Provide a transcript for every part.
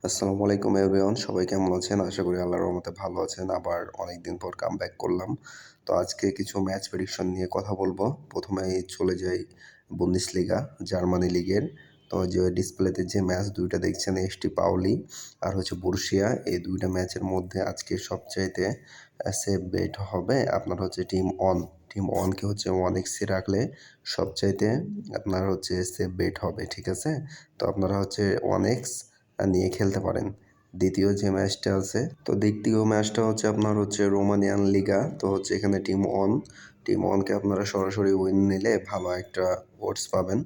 আসসালামু আলাইকুম এভরিওয়ান। সবাই কেমন আছেন? আশা করি আল্লাহর রহমতে ভালো আছেন। আবার অনেকদিন পর কামব্যাক করলাম। তো আজকে কিছু ম্যাচ প্রেডিকশন নিয়ে কথা বলবো। ১ম এই চলে যাই বুন্দেসলিগা, জার্মানি লিগের। তো যে ডিসপ্লেতে যে ম্যাচ ২ টা দেখছেন এসটি পাউলি আর হচ্ছে বরুসিয়া। এই ২ টা ম্যাচের মধ্যে আজকে সবচাইতে সেফ বেট হবে আপনার হচ্ছে টিম অন। টিম অনকে হচ্ছে 1x এ রাখলে সবচাইতে আপনার হচ্ছে সেফ বেট হবে। ঠিক আছে? তো আপনারা হচ্ছে 1x নিয়ে খেলতে পারেন। দ্বিতীয় যে ম্যাচটা আছে, তো দ্বিতীয় ম্যাচটা হচ্ছে আপনার হচ্ছে রোমানিয়ান লিগা। তো হচ্ছে এখানে টিম ওয়ানকে আপনারা সরাসরি উইন নিলে ভালো একটা ওডস পাবেন।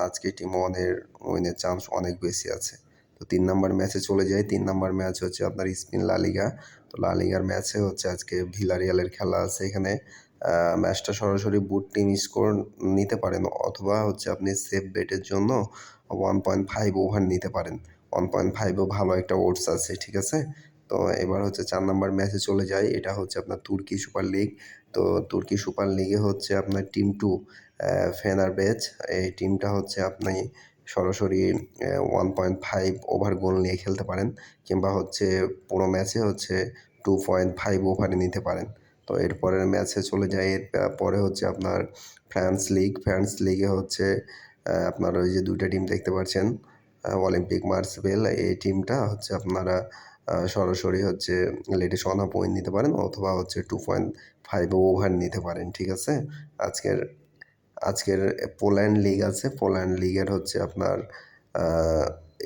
আজকে টিম ওয়ানের উইনের চান্স অনেক বেশি আছে। তো ৩ নাম্বার ম্যাচে চলে যাই। ৩ নাম্বার ম্যাচ হচ্ছে আপনার স্পেন লা লিগা। তো লা লিগার ম্যাচে হচ্ছে আজকে ভিলারিয়ালের খেলা আছে এখানে। ম্যাচটা সরাসরি বুট টিম স্কোর নিতে পারেন অথবা হচ্ছে আপনি সেফ বেটের জন্য 1.5 ওভার নিতে পারেন। 1.5 ও ভালো একটা ওডস আছে, ঠিক আছে? তো এবার হচ্ছে ৪ নাম্বার ম্যাচে চলে যাই। এটা হচ্ছে আপনার তুর্কি সুপার লিগ। তো তুর্কি সুপার লিগে হচ্ছে আপনার টিম 2 ফেনারবেচ। এই টিমটা হচ্ছে আপনি সরাসরি 1.5 ওভার গোল নিয়ে খেলতে পারেন কিংবা হচ্ছে পুরো ম্যাচে হচ্ছে 2.5 ওভারে নিতে পারেন। তো এরপরের ম্যাচে চলে যাই। এর পরে হচ্ছে আপনার ফ্রান্স লিগে হচ্ছে আপনার ওই যে ২ টা টিম দেখতে পাচ্ছেন অলিম্পিক মার্সেল। এই টিমটা হচ্ছে আপনারা সরাসরি হচ্ছে লেটে সন আপ উইন নিতে পারেন অথবা হচ্ছে 2.5 ওভার নিতে পারেন, ঠিক আছে? আজকের আজকের পোল্যান্ড লিগ আছে। পোল্যান্ড লিগের হচ্ছে আপনার আ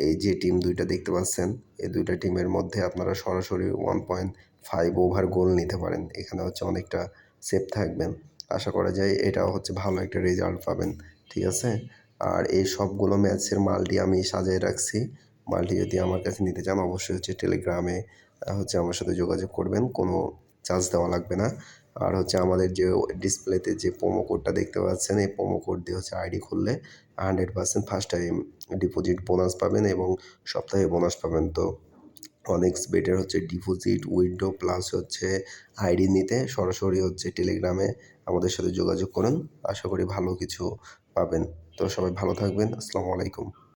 এই যে টিম ২ টা দেখতে পাচ্ছেন, এই ২ টা টিমের মধ্যে আপনারা সরাসরি 1.5 ওভার গোল নিতে পারেন। এখানে হচ্ছে অনেকটা সেফ থাকবেন। আশা করা যায় এটাও হচ্ছে ভালো একটা রেজাল্ট পাবেন, ঠিক আছে? আর এই সবগুলো ম্যাচের মাল্টি আমি সাজিয়ে রাখছি। মাল্টি যদি আমার কাছে নিতে চান অবশ্যই হচ্ছে টেলিগ্রামে হচ্ছে আমার সাথে যোগাযোগ করবেন। কোনো চার্জ দেওয়া লাগবে না। আর হচ্ছে আমাদের যে ডিসপ্লেতে যে প্রোমো কোডটা দেখতে পাচ্ছেন, এই প্রোমো কোড দিয়ে হচ্ছে আইডি খুললে 100% ফার্স্ট টাইম ডিপোজিট বোনাস পাবেন এবং সপ্তাহে বোনাস পাবেন। তো অনেক্স বেটের হচ্ছে ডিপোজিট, উইথড্র প্লাস হচ্ছে আইডি নিতে সরাসরি হচ্ছে টেলিগ্রামে আমাদের সাথে যোগাযোগ করুন। আশা করি ভালো কিছু পাবেন। তো সবাই ভালো থাকবেন। আসসালামু আলাইকুম।